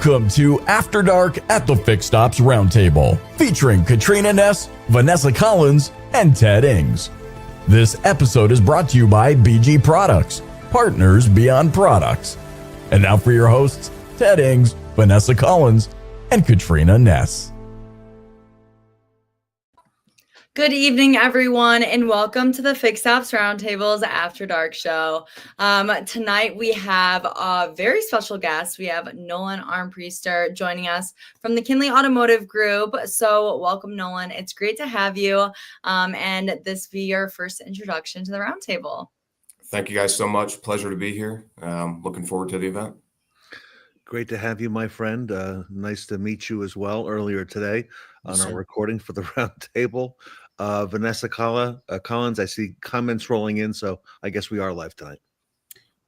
Welcome to After Dark at the Fixed Ops Roundtable, featuring Katrina Ness, Vanessa Collins, and Ted Ings. This episode is brought to you by BG Products, partners beyond products. And now for your hosts, Ted Ings, Vanessa Collins, and Katrina Ness. Good evening, everyone, and welcome to the Fixed Ops Roundtable's After Dark show. Tonight, we have a very special guest. We have Nolan Armpriester joining us from the Kinley Automotive Group. So welcome, Nolan. It's great to have you, and this be your first introduction to the Roundtable. Thank you guys so much. Pleasure to be here. Looking forward to the event. Great to have you, my friend. Nice to meet you as well earlier today on our recording for the Roundtable. Vanessa Collins, I see comments rolling in, so I guess we are live tonight.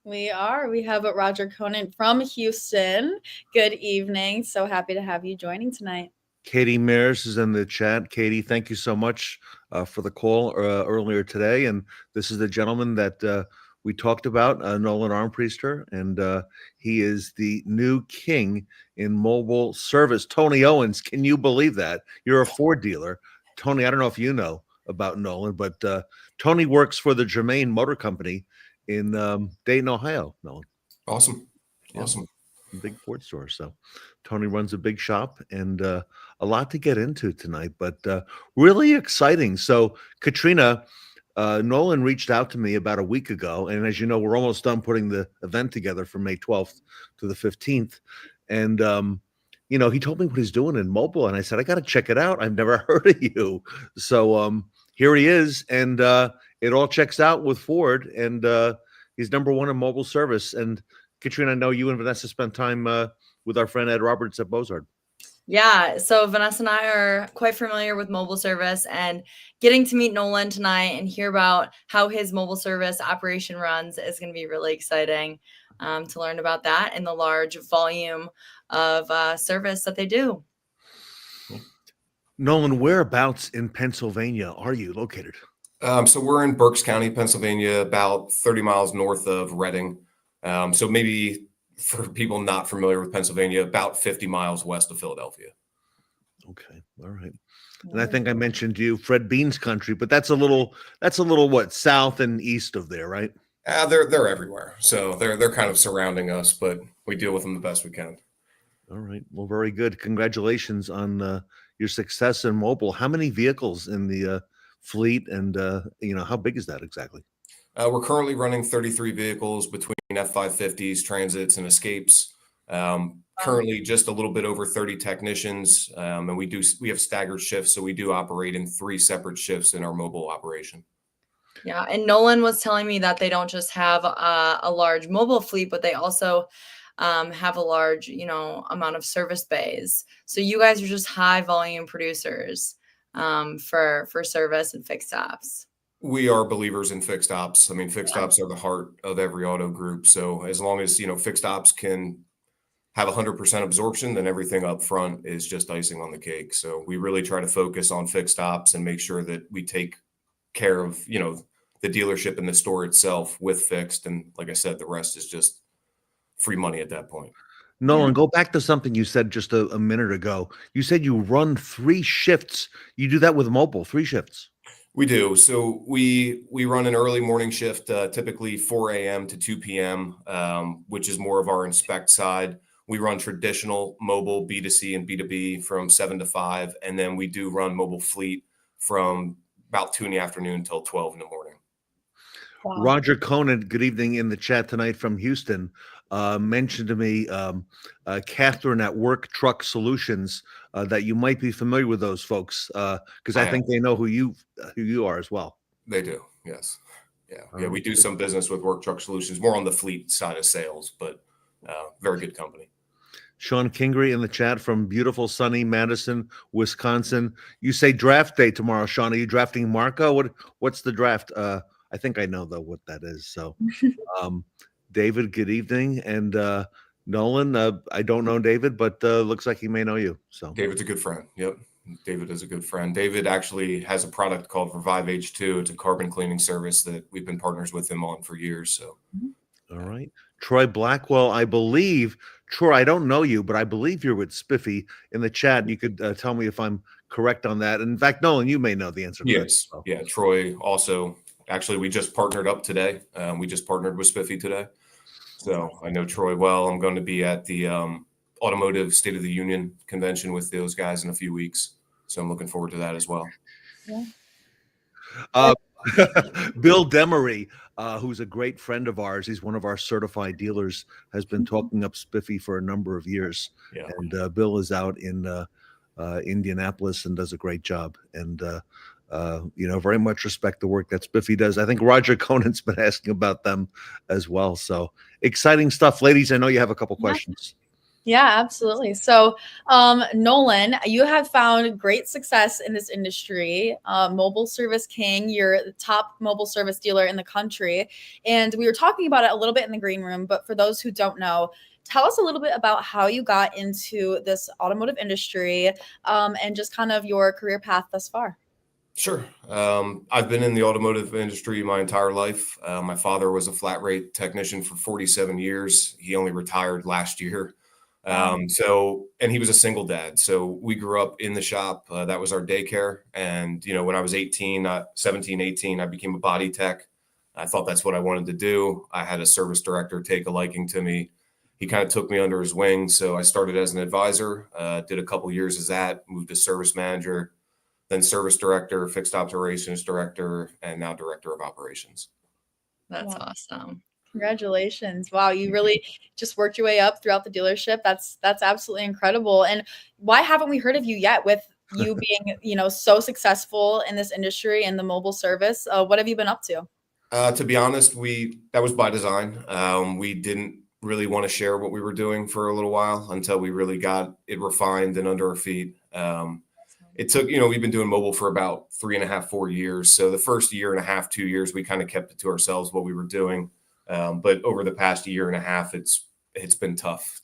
We are. We have Roger Conan from Houston. Good evening. So happy to have you joining tonight. Katie Mears is in the chat. Katie, thank you so much for the call earlier today. And this is the gentleman that we talked about, Nolan Armpriester, and he is the new king in mobile service. Tony Owens, can you believe that? You're a Ford dealer. Tony, I don't know if you know about Nolan, but Tony works for the Germain Motor Company in Dayton, Ohio. Nolan. Awesome. Big Ford store. So Tony runs a big shop and a lot to get into tonight, but really exciting. So Katrina, Nolan reached out to me about a week ago. And as you know, we're almost done putting the event together from May 12th to the 15th. And, you know, he told me what he's doing in mobile, and I said, I got to check it out. I've never heard of you. So here he is, and it all checks out with Ford, and he's number one in mobile service. And Katrina, I know you and Vanessa spent time with our friend Ed Roberts at Bozard. Yeah, so Vanessa and I are quite familiar with mobile service, and getting to meet Nolan tonight and hear about how his mobile service operation runs is going to be really exciting to learn about that and the large volume of service that they do. Nolan, whereabouts in Pennsylvania are you located? So we're in Berks County, Pennsylvania, about 30 miles north of Reading. So maybe for people not familiar with Pennsylvania, about 50 miles west of Philadelphia. Okay. All right. And I think I mentioned you, Fred Bean's country, but that's a little what, south and east of there, right? They're everywhere. So they're kind of surrounding us, but we deal with them the best we can. All right. Well, very good. Congratulations on your success in mobile. How many vehicles in the fleet, and how big is that exactly? We're currently running 33 vehicles between F550s, Transits, and Escapes. Currently just a little bit over 30 technicians, and we have staggered shifts, so we do operate in 3 separate shifts in our mobile operation. Yeah, and Nolan was telling me that they don't just have a large mobile fleet, but they also have a large, amount of service bays. So you guys are just high volume producers for service and fixed ops. We are believers in fixed ops. I mean, fixed ops are the heart of every auto group. So as long as, fixed ops can have 100% absorption, then everything up front is just icing on the cake. So we really try to focus on fixed ops and make sure that we take care of, the dealership and the store itself with fixed. And like I said, the rest is just free money at that point. Nolan, go back to something you said just a minute ago. You said you run 3 shifts. You do that with mobile, 3 shifts. We do. So we run an early morning shift, typically 4 a.m. to 2 p.m., which is more of our inspect side. We run traditional mobile B2C and B2B from 7 to 5. And then we do run mobile fleet from about 2 in the afternoon till 12 in the morning. Wow. Roger Conan, good evening, in the chat tonight from Houston, mentioned to me Catherine at Work Truck Solutions, that you might be familiar with those folks, because I think they know who you are as well. They do, yes. Yeah, we do some business with Work Truck Solutions, more on the fleet side of sales, but very good company. Sean Kingery in the chat from beautiful sunny Madison, Wisconsin. You say draft day tomorrow, Sean. Are you drafting Marco? What's the draft? I think I know though what that is. So, David, good evening, and Nolan. I don't know David, but looks like he may know you. So David's a good friend. Yep, David is a good friend. David actually has a product called Revive H2. It's a carbon cleaning service that we've been partners with him on for years. So, all right, Troy Blackwell. I believe Troy, I don't know you, but I believe you're with Spiffy in the chat. You could tell me if I'm correct on that. And in fact, Nolan, you may know the answer to that. Yes. Yeah. Troy also, actually, we just partnered up today. We just partnered with Spiffy today. So I know Troy well. I'm going to be at the Automotive State of the Union convention with those guys in a few weeks. So I'm looking forward to that as well. Yeah. Bill Demery, who's a great friend of ours, he's one of our certified dealers, has been talking up Spiffy for a number of years. Yeah. And Bill is out in Indianapolis and does a great job. And very much respect the work that Spiffy does. I think Roger Conant's been asking about them as well. So exciting stuff, ladies. I know you have a couple questions. Yeah, absolutely. So, Nolan, you have found great success in this industry. Mobile Service King, you're the top mobile service dealer in the country. And we were talking about it a little bit in the green room, but for those who don't know, tell us a little bit about how you got into this automotive industry and just kind of your career path thus far. Sure. I've been in the automotive industry my entire life. My father was a flat rate technician for 47 years. He only retired last year. And he was a single dad. So we grew up in the shop. That was our daycare. And, when I was 17, 18, I became a body tech. I thought that's what I wanted to do. I had a service director take a liking to me. He kind of took me under his wing. So I started as an advisor, did a couple years as that, moved to service manager, then service director, fixed operations director, and now director of operations. That's awesome. Congratulations. Wow, you really just worked your way up throughout the dealership. That's absolutely incredible. And why haven't we heard of you yet with you being, so successful in this industry and the mobile service? What have you been up to? To be honest, that was by design. We didn't really want to share what we were doing for a little while until we really got it refined and under our feet. It took, we've been doing mobile for about 3.5, 4 years. So the first 1.5, 2 years, we kind of kept it to ourselves what we were doing. But over the past 1.5 years, it's been tough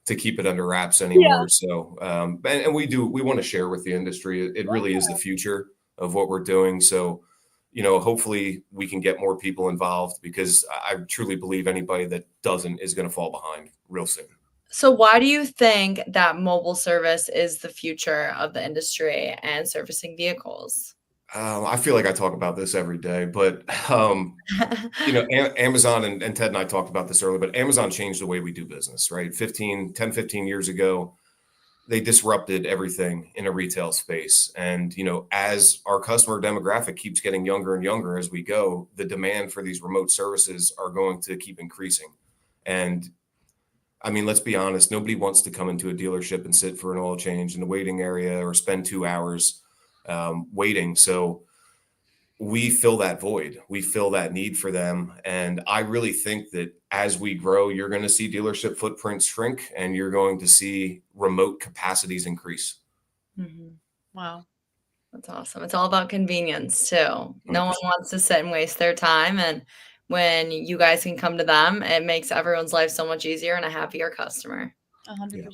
to keep it under wraps anymore. Yeah. So, and we want to share with the industry. It really is the future of what we're doing. So, hopefully we can get more people involved, because I truly believe anybody that doesn't is going to fall behind real soon. So why do you think that mobile service is the future of the industry and servicing vehicles? I feel like I talk about this every day, but, Amazon and Ted and I talked about this earlier, but Amazon changed the way we do business, right? 10, 15 years ago, they disrupted everything in a retail space. And, as our customer demographic keeps getting younger and younger as we go, the demand for these remote services are going to keep increasing. And let's be honest, nobody wants to come into a dealership and sit for an oil change in the waiting area or spend 2 hours waiting. So we fill that void. We fill that need for them. And I really think that as we grow, you're going to see dealership footprints shrink and you're going to see remote capacities increase. Mm-hmm. Wow. That's awesome. It's all about convenience too. No one wants to sit and waste their time. And when you guys can come to them, it makes everyone's life so much easier and a happier customer. 100%.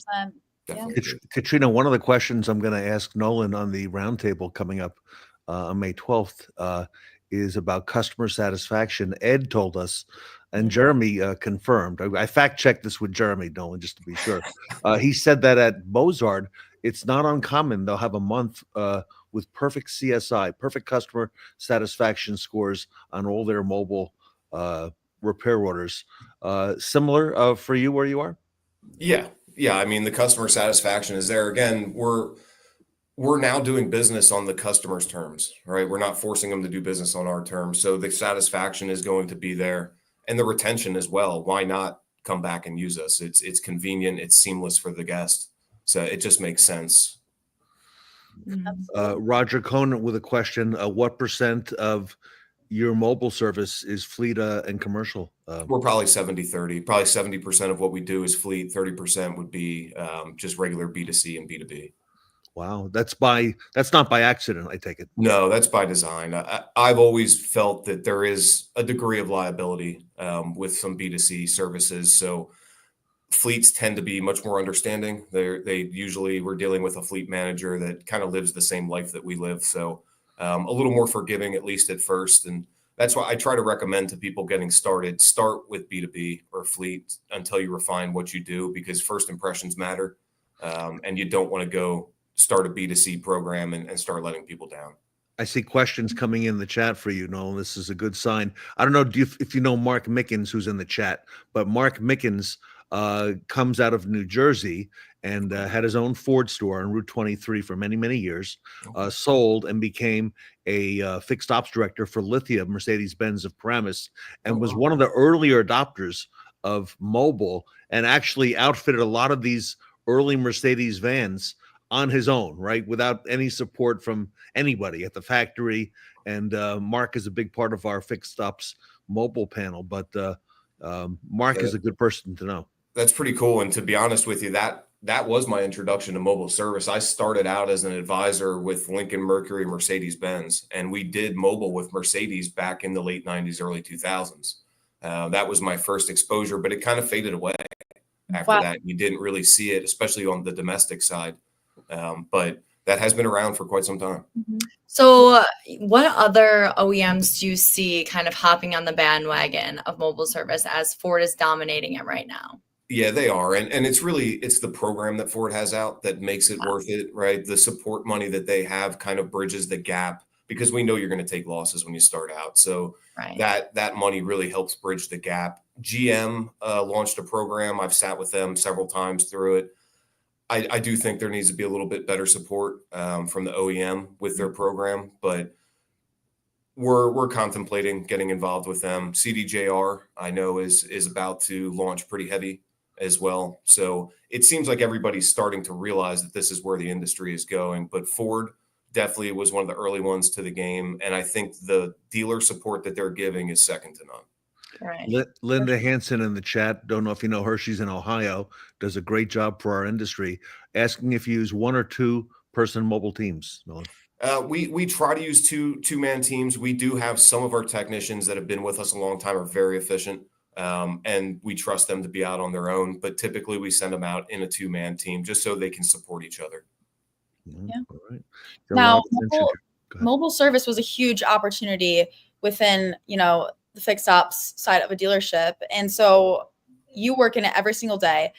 Yeah. Katrina, one of the questions I'm going to ask Nolan on the roundtable coming up on May 12th is about customer satisfaction. Ed told us, and Jeremy confirmed. I fact-checked this with Jeremy, Nolan, just to be sure. He said that at Mozart, it's not uncommon. They'll have a month with perfect CSI, perfect customer satisfaction scores on all their mobile repair orders. Similar for you where you are? Yeah. The customer satisfaction is there. Again, we're now doing business on the customer's terms, right? We're not forcing them to do business on our terms. So the satisfaction is going to be there, and the retention as well. Why not come back and use us? It's convenient. It's seamless for the guest. So it just makes sense. Roger Conant with a question. What % of your mobile service is fleet and commercial? We're probably 70-30. Probably 70% of what we do is fleet. 30% would be just regular B2C and B2B. Wow. That's not by accident, I take it. No, that's by design. I've always felt that there is a degree of liability with some B2C services. So fleets tend to be much more understanding. We're dealing with a fleet manager that kind of lives the same life that we live. So a little more forgiving, at least at first. And that's why I try to recommend to people getting started, start with B2B or fleet until you refine what you do, because first impressions matter. And you don't want to go start a B2C program and start letting people down. I see questions coming in the chat for you, Nolan. This is a good sign. I don't know if you know Mark Mickens, who's in the chat, but Mark Mickens comes out of New Jersey and had his own Ford store on Route 23 for many, many years, sold and became a fixed ops director for Lithia, Mercedes-Benz of Paramus, and was one of the earlier adopters of mobile and actually outfitted a lot of these early Mercedes vans on his own, right? Without any support from anybody at the factory. And Mark is a big part of our Fixed Ops mobile panel, but Mark is a good person to know. That's pretty cool. And to be honest with you, that was my introduction to mobile service. I started out as an advisor with Lincoln, Mercury, Mercedes-Benz, and we did mobile with Mercedes back in the late 90s, early 2000s. That was my first exposure, but it kind of faded away after that. You didn't really see it, especially on the domestic side. But that has been around for quite some time. So what other OEMs do you see kind of hopping on the bandwagon of mobile service as Ford is dominating it right now? Yeah, they are. And it's the program that Ford has out that makes it worth it, right? The support money that they have kind of bridges the gap, because we know you're going to take losses when you start out. So that money really helps bridge the gap. GM launched a program. I've sat with them several times through it. I do think there needs to be a little bit better support from the OEM with their program, but we're contemplating getting involved with them. CDJR, I know, is about to launch pretty heavy as well. So it seems like everybody's starting to realize that this is where the industry is going. But Ford definitely was one of the early ones to the game, and I think the dealer support that they're giving is second to none. Right. Linda Hansen in the chat, don't know if you know her, she's in Ohio, does a great job for our industry, asking if you use 1 or 2 person mobile teams. Nolan. We try to use two-man teams. We do have some of our technicians that have been with us a long time are very efficient, and we trust them to be out on their own. But typically we send them out in a 2-man team just so they can support each other. Yeah. All right. Now, mobile service was a huge opportunity within, the fixed ops side of a dealership. And so you work in it every single day.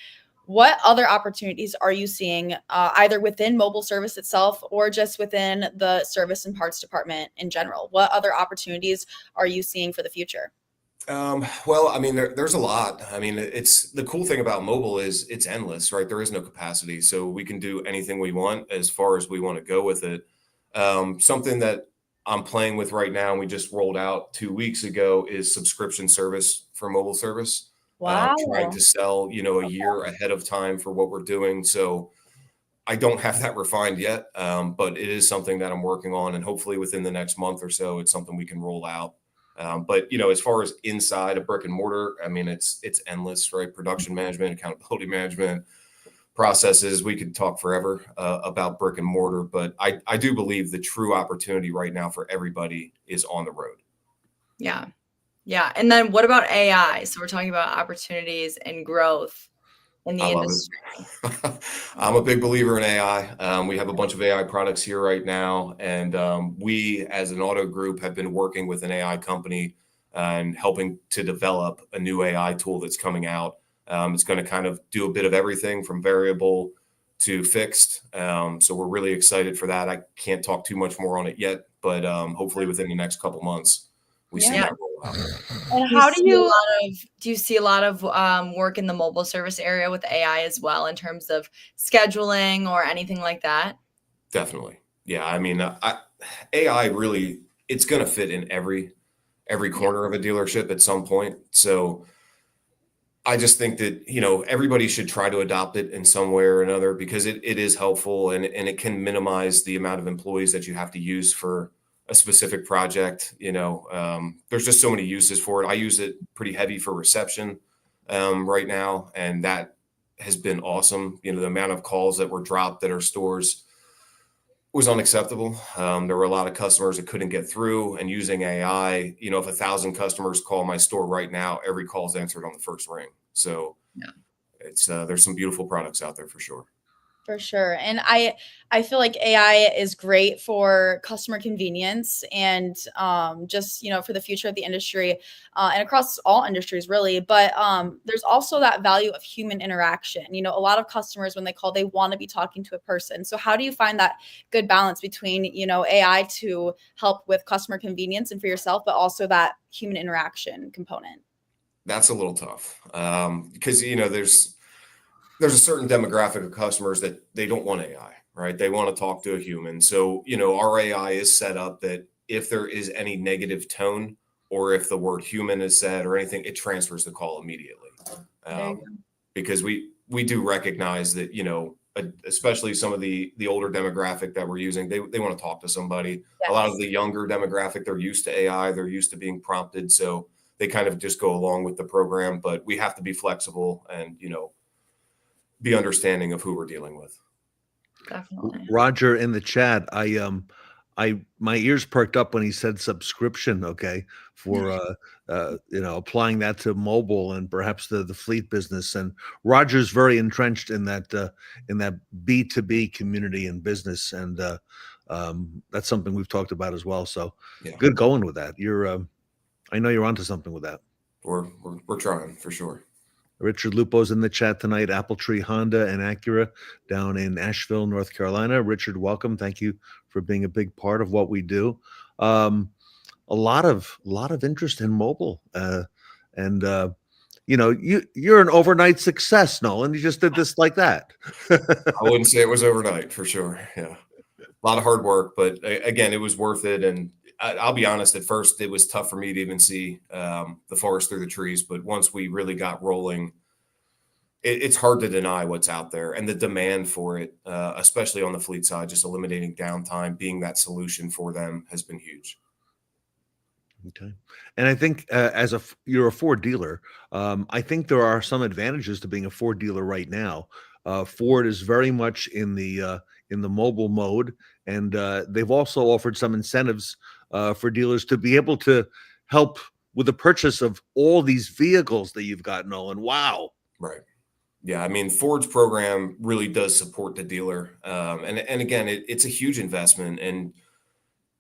What other opportunities are you seeing either within mobile service itself or just within the service and parts department in general? What other opportunities are you seeing for the future? Well, I mean, there's a lot. I mean, it's the cool thing about mobile is it's endless, right? There is no capacity. So we can do anything we want as far as we want to go with it. Something that I'm playing with right now, and we just rolled out 2 weeks ago, is subscription service for mobile service. Wow. Trying to sell, a year ahead of time for what we're doing. So I don't have that refined yet, but it is something that I'm working on, and hopefully within the next month or so, it's something we can roll out. But as far as inside a brick and mortar, I mean, it's endless, right? Production management, accountability management, processes. We could talk forever about brick and mortar, but I do believe the true opportunity right now for everybody is on the road. Yeah. Yeah. And then what about AI? So we're talking about opportunities and growth in the industry. I'm a big believer in AI. We have a bunch of AI products here right now. And we, as an auto group, have been working with an AI company and helping to develop a new AI tool that's coming out. It's going to kind of do a bit of everything from variable to fixed. So we're really excited for that. I can't talk too much more on it yet, but hopefully within the next couple months, we see that roll out. And how do you see a lot of work in the mobile service area with AI as well in terms of scheduling or anything like that? Definitely. Yeah. I mean, AI really, it's going to fit in every corner of a dealership at some point. So I just think that, everybody should try to adopt it in some way or another, because it is helpful and it can minimize the amount of employees that you have to use for a specific project. There's just so many uses for it. I use it pretty heavy for reception right now, and that has been awesome. The amount of calls that were dropped at our stores was unacceptable. There were a lot of customers that couldn't get through, and using AI, if 1,000 customers call my store right now, every call is answered on the first ring. So it's there's some beautiful products out there for sure. For sure. And I feel like AI is great for customer convenience and just, for the future of the industry and across all industries really. But there's also that value of human interaction. A lot of customers, when they call, they want to be talking to a person. So how do you find that good balance between, AI to help with customer convenience and for yourself, but also that human interaction component? That's a little tough because, there's a certain demographic of customers that they don't want AI, right? They want to talk to a human. So, our AI is set up that if there is any negative tone or if the word human is said or anything, it transfers the call immediately. Because we do recognize that, especially some of the older demographic that we're using, they want to talk to somebody. Yes. A lot of the younger demographic, they're used to AI, they're used to being prompted. So they kind of just go along with the program, but we have to be flexible and, be understanding of who we're dealing with. Definitely. Roger in the chat, my ears perked up when he said subscription. Okay, for applying that to mobile and perhaps the fleet business. And Roger's very entrenched in that B2B community and business, and that's something we've talked about as well. So good going with that. I know you're onto something with that. We're trying for sure. Richard Lupo's in the chat tonight. Apple-Tree Honda and Acura down in Asheville, North Carolina. Richard, welcome. Thank you for being a big part of what we do. A lot of interest in mobile, and you're an overnight success, Nolan. You just did this like that. I wouldn't say it was overnight for sure. Yeah, a lot of hard work, but again, it was worth it. And I'll be honest, at first it was tough for me to even see the forest through the trees. But once we really got rolling, it's hard to deny what's out there and the demand for it, especially on the fleet side, just eliminating downtime, being that solution for them has been huge. Okay. And I think you're a Ford dealer, I think there are some advantages to being a Ford dealer right now. Ford is very much in the mobile mode, and they've also offered some incentives for dealers to be able to help with the purchase of all these vehicles that you've got, Nolan. Wow. Right. Yeah. I mean, Ford's program really does support the dealer. And again, it's a huge investment, and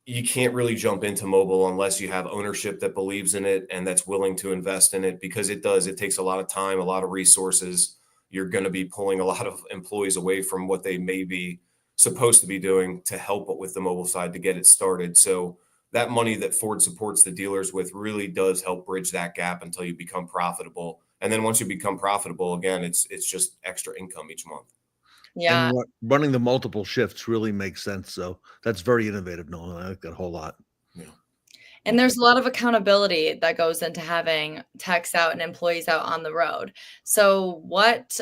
you can't really jump into mobile unless you have ownership that believes in it and that's willing to invest in it, because it takes a lot of time, a lot of resources. You're going to be pulling a lot of employees away from what they may be supposed to be doing to help with the mobile side to get it started. So that money that Ford supports the dealers with really does help bridge that gap until you become profitable. And then once you become profitable, again, it's just extra income each month. Yeah. And running the multiple shifts really makes sense. So that's very innovative, Nolan. I like that a whole lot. Yeah. And there's a lot of accountability that goes into having techs out and employees out on the road. So what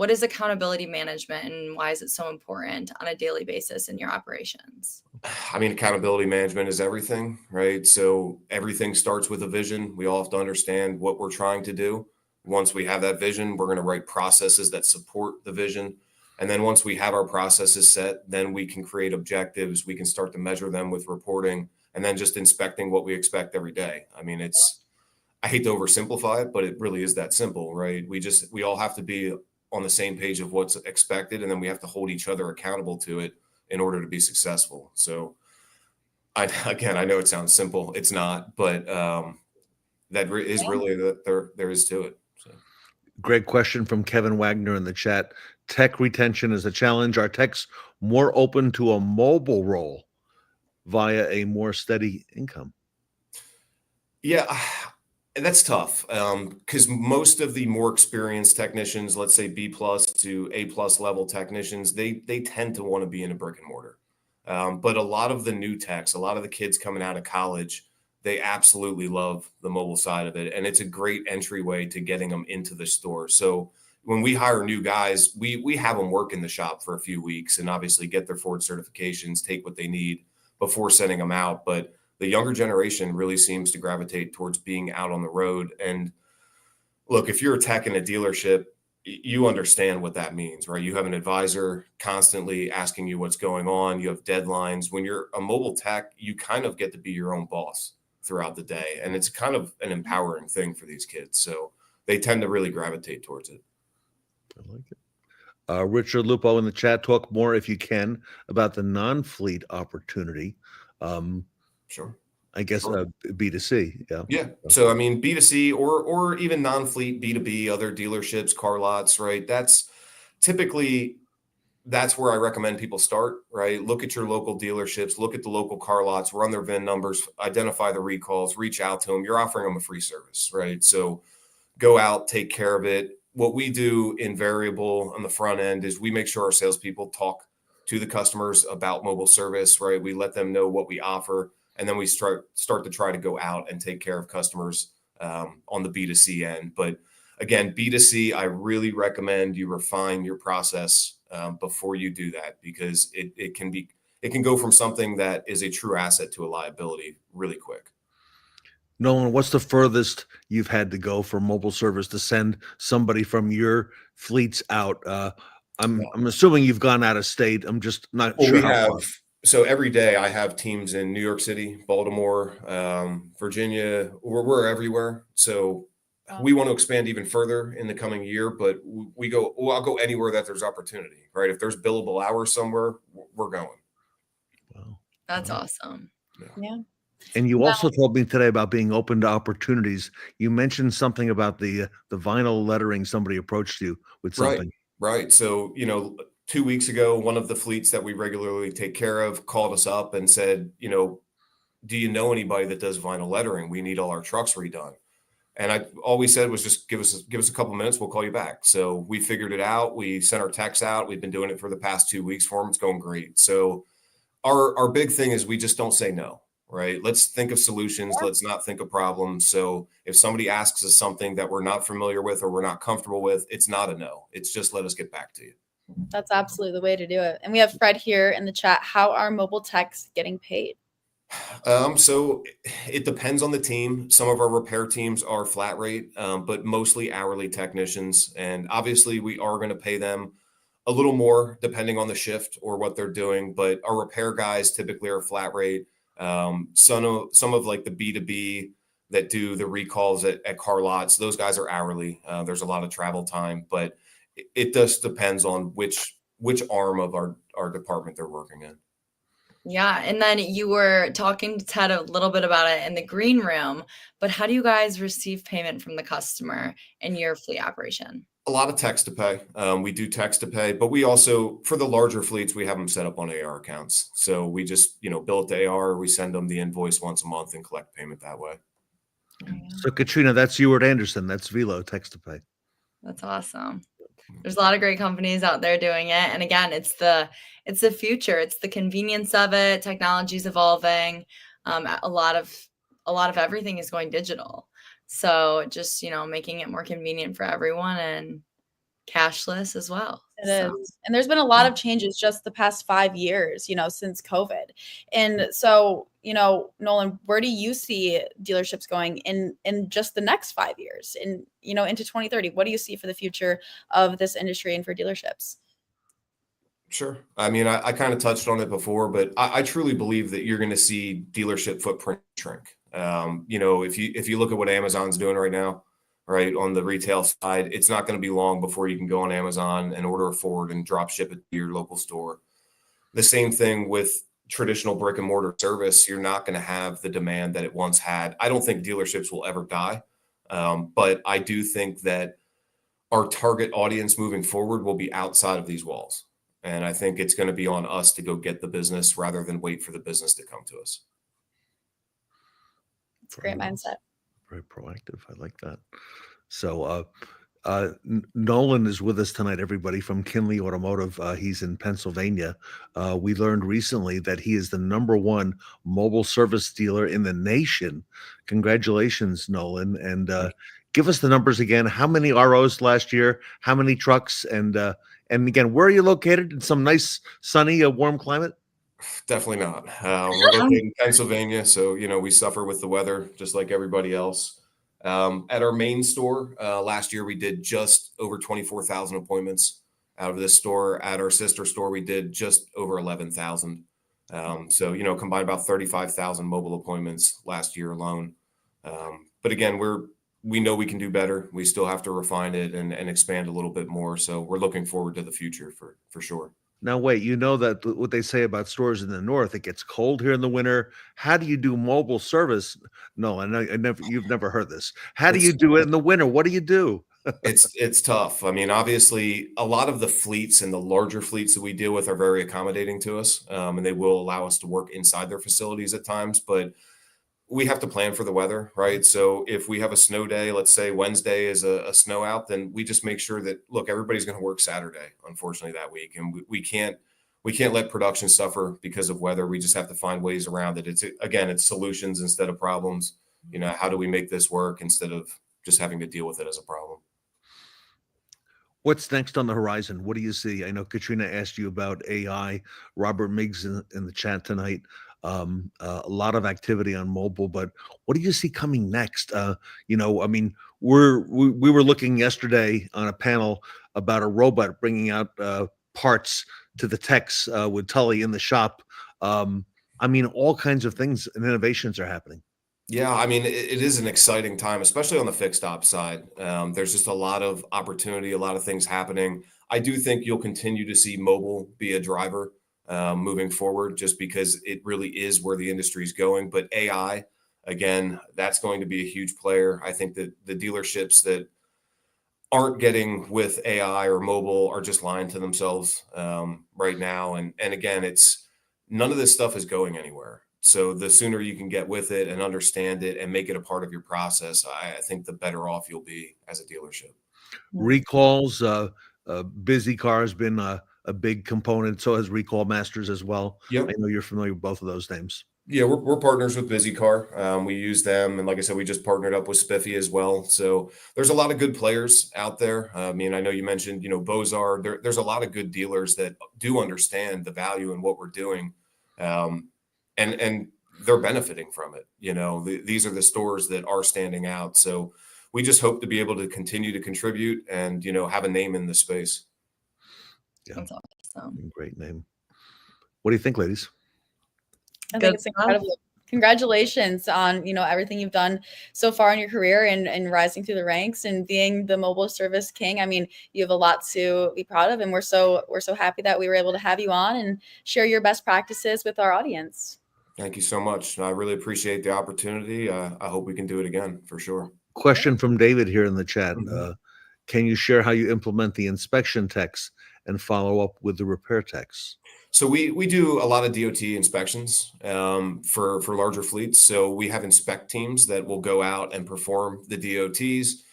is accountability management, and why is it so important on a daily basis in your operations? I mean, accountability management is everything, right? So everything starts with a vision. We all have to understand what we're trying to do. Once we have that vision, we're going to write processes that support the vision. And then once we have our processes set, then we can create objectives. We can start to measure them with reporting, and then just inspecting what we expect every day. I mean, I hate to oversimplify it, but it really is that simple, right? We all have to be on the same page of what's expected, and then we have to hold each other accountable to it in order to be successful. So I know it sounds simple. It's not, but that is really there is to it. So. Great question from Kevin Wagner in the chat. Tech retention is a challenge. Are techs more open to a mobile role via a more steady income? Yeah, that's tough because most of the more experienced technicians, let's say B+ to A+ level technicians, they tend to want to be in a brick and mortar. But a lot of the new techs, a lot of the kids coming out of college, they absolutely love the mobile side of it. And it's a great entryway to getting them into the store. So when we hire new guys, we have them work in the shop for a few weeks and obviously get their Ford certifications, take what they need before sending them out. But the younger generation really seems to gravitate towards being out on the road. And look, if you're a tech in a dealership, you understand what that means, right? You have an advisor constantly asking you what's going on. You have deadlines. When you're a mobile tech, you kind of get to be your own boss throughout the day. And it's kind of an empowering thing for these kids. So they tend to really gravitate towards it. I like it. Richard Lupo in the chat, talk more if you can about the non-fleet opportunity. Sure. I guess Sure. B2C. Yeah. Yeah. So I mean, B2C or even non-fleet B2B, other dealerships, car lots, right? That's typically that's where I recommend people start, right? Look at your local dealerships, look at the local car lots, run their VIN numbers, identify the recalls, reach out to them. You're offering them a free service, right? So go out, take care of it. What we do in variable on the front end is we make sure our salespeople talk to the customers about mobile service, right? We let them know what we offer, and then we start to try to go out and take care of customers on the B2C end. But again, B2C, I really recommend you refine your process before you do that, because it can go from something that is a true asset to a liability really quick. Nolan, what's the furthest you've had to go for mobile service to send somebody from your fleets out? I'm assuming you've gone out of state. I'm just not Well, sure we how have far. so every day I have teams in New York City, Baltimore, Virginia. We're everywhere. So we want to expand even further in the coming year, but I'll go anywhere that there's opportunity, right? If there's billable hours somewhere, we're going. Wow. That's awesome. Yeah. And you also told me today about being open to opportunities. You mentioned something about the vinyl lettering. Somebody approached you with something. Right. So, 2 weeks ago, one of the fleets that we regularly take care of called us up and said, do you know anybody that does vinyl lettering? We need all our trucks redone. And all we said was just give us a couple minutes. We'll call you back. So we figured it out. We sent our techs out. We've been doing it for the past 2 weeks for them. It's going great. So our big thing is we just don't say no, right? Let's think of solutions. Let's not think of problems. So if somebody asks us something that we're not familiar with or we're not comfortable with, it's not a no. It's just let us get back to you. That's absolutely the way to do it. And we have Fred here in the chat. How are mobile techs getting paid? So it depends on the team. Some of our repair teams are flat rate, but mostly hourly technicians. And obviously we are going to pay them a little more depending on the shift or what they're doing. But our repair guys typically are flat rate. Some of like the B2B that do the recalls at car lots, those guys are hourly. There's a lot of travel time, but it just depends on which arm of our department they're working in. Yeah. And then you were talking to Ted a little bit about it in the green room, but how do you guys receive payment from the customer in your fleet operation? A lot of text to pay. We do text to pay, but we also, for the larger fleets, we have them set up on AR accounts. So we just, bill it to AR, we send them the invoice once a month and collect payment that way. So Katrina, that's you at Anderson. That's Velo, text to pay. That's awesome. There's a lot of great companies out there doing it. And again, it's the future. It's the convenience of it. Technology's evolving. A lot of everything is going digital. So just, making it more convenient for everyone and cashless as well. It is. And there's been a lot of changes just the past 5 years, since COVID. And so, Nolan, where do you see dealerships going in just the next 5 years and, into 2030? What do you see for the future of this industry and for dealerships? Sure. I mean, I kind of touched on it before, but I truly believe that you're going to see dealership footprint shrink. If you look at what Amazon's doing right now, right, on the retail side, it's not going to be long before you can go on Amazon and order a Ford and drop ship it to your local store. The same thing with traditional brick and mortar service. You're not going to have the demand that it once had. I don't think dealerships will ever die, but I do think that our target audience moving forward will be outside of these walls. And I think it's going to be on us to go get the business rather than wait for the business to come to us. It's a great mindset. Very proactive. I like that. So Nolan is with us tonight, everybody, from Kinley Automotive. He's in Pennsylvania. We learned recently that he is the #1 mobile service dealer in the nation. Congratulations, Nolan. And give us the numbers again. How many ROs last year? How many trucks? And again, where are you located? In some nice, sunny, warm climate? Definitely not. We're located in Pennsylvania, so we suffer with the weather just like everybody else. At our main store last year, we did just over 24,000 appointments out of this store. At our sister store, we did just over 11,000. So combined about 35,000 mobile appointments last year alone. But again, we're we know we can do better. We still have to refine it and expand a little bit more. So we're looking forward to the future for sure. Now, wait, you know that what they say about stores in the north, it gets cold here in the winter. How do you do mobile service? No, you've never heard this. How do you do it in the winter? What do you do? It's tough. I mean, obviously, a lot of the fleets and the larger fleets that we deal with are very accommodating to us, and they will allow us to work inside their facilities at times. But we have to plan for the weather, right? So if we have a snow day, let's say Wednesday is a snow out, then we just make sure that, look, everybody's going to work Saturday, unfortunately, that week, and we can't let production suffer because of weather. We just have to find ways around it. It's solutions instead of problems. How do we make this work instead of just having to deal with it as a problem? What's next on the horizon? What do you see? I know Katrina asked you about AI. Robert Miggs in the chat tonight. A lot of activity on mobile, but what do you see coming next? I mean, we were looking yesterday on a panel about a robot bringing out parts to the techs with Tully in the shop. I mean, all kinds of things and innovations are happening. Yeah, I mean, it is an exciting time, especially on the fixed ops side. There's just a lot of opportunity, a lot of things happening. I do think you'll continue to see mobile be a driver moving forward, just because it really is where the industry is going. But AI, again, that's going to be a huge player. I think that the dealerships that aren't getting with AI or mobile are just lying to themselves right now. And again, none of this stuff is going anywhere. So the sooner you can get with it and understand it and make it a part of your process, I think the better off you'll be as a dealership. Recalls, Busy Car has been a big component. So has Recall Masters as well. Yep. I know you're familiar with both of those names. Yeah, we're partners with Busy Car. We use them. And like I said, we just partnered up with Spiffy as well. So there's a lot of good players out there. I mean, I know you mentioned, Bozar. There's a lot of good dealers that do understand the value in what we're doing. And they're benefiting from it. These are the stores that are standing out. So we just hope to be able to continue to contribute and, have a name in the space. Yeah. That's awesome. Great name. What do you think, ladies? I think it's incredible. Congratulations on, everything you've done so far in your career and rising through the ranks and being the mobile service king. I mean, you have a lot to be proud of, and we're so happy that we were able to have you on and share your best practices with our audience. Thank you so much. I really appreciate the opportunity. I hope we can do it again for sure. Question from David here in the chat. Can you share how you implement the inspection techs and follow up with the repair techs? So we do a lot of DOT inspections for larger fleets. So we have inspect teams that will go out and perform the DOTs.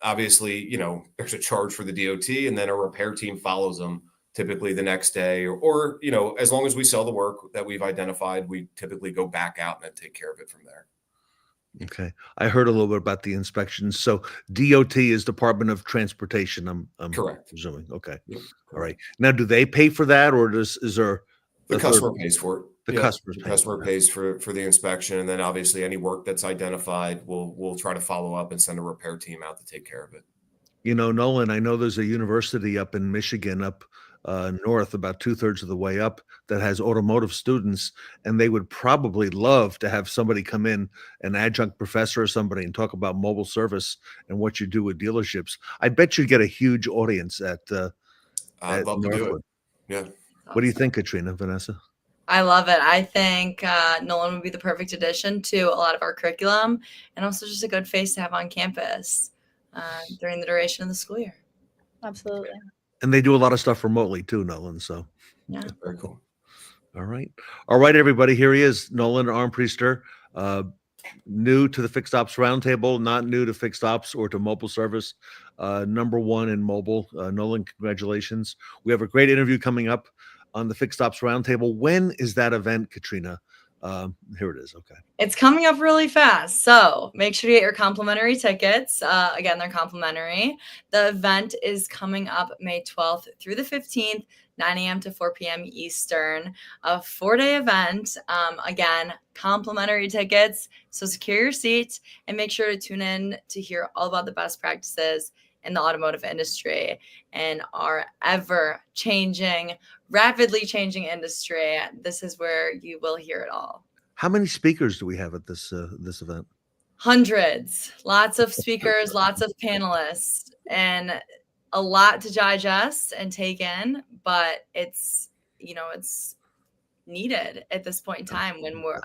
Obviously, there's a charge for the DOT, and then a repair team follows them typically the next day, or as long as we sell the work that we've identified, we typically go back out and then take care of it from there. Okay. I heard a little bit about the inspections. So DOT is Department of Transportation, I'm correct. presuming. Okay. Yep, all right. Now, do they pay for that, or is there the customer pays for it? The customer pays for the inspection, and then obviously any work that's identified, we'll try to follow up and send a repair team out to take care of it. Nolan, I know there's a university up in Michigan, up north, about 2/3 of the way up, that has automotive students, and they would probably love to have somebody come in, an adjunct professor or somebody, and talk about mobile service and what you do with dealerships. I bet you'd get a huge audience at I'd love Northwood. to do it. Yeah. What do you think, Katrina, Vanessa? I love it. I think Nolan would be the perfect addition to a lot of our curriculum, and also just a good face to have on campus during the duration of the school year. Absolutely. And they do a lot of stuff remotely too, Nolan. So yeah, very cool. All right, everybody. Here he is, Nolan Armpriester, new to the Fixed Ops Roundtable, not new to Fixed Ops or to mobile service, #1 in mobile. Nolan, congratulations. We have a great interview coming up on the Fixed Ops Roundtable. When is that event, Katrina? Here it is. Okay. It's coming up really fast. So make sure to get your complimentary tickets. Again, they're complimentary. The event is coming up May 12th through the 15th, 9 a.m. to 4 p.m. Eastern, a 4-day event. Again, complimentary tickets. So secure your seat and make sure to tune in to hear all about the best practices in the automotive industry and our ever-changing, rapidly changing industry. This is where you will hear it all. How many speakers do we have at this event? Hundreds, lots of speakers, lots of panelists, and a lot to digest and take in, but it's needed at this point in time when we're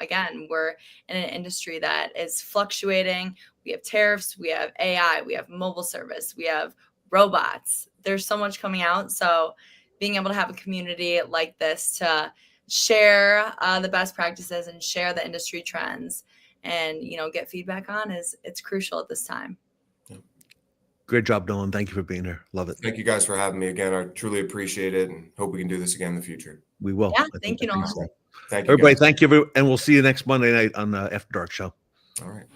in an industry that is fluctuating. We have tariffs, we have AI, we have mobile service, we have robots. There's so much coming out. So being able to have a community like this to share the best practices and share the industry trends and get feedback on it's crucial at this time. Great job, Nolan. Thank you for being here. Love it. Thank you guys for having me again. I truly appreciate it and hope we can do this again in the future. We will. Yeah, thank you, Nolan. Thank you, everybody. guys. Thank you, and we'll see you next Monday night on the After Dark show. All right.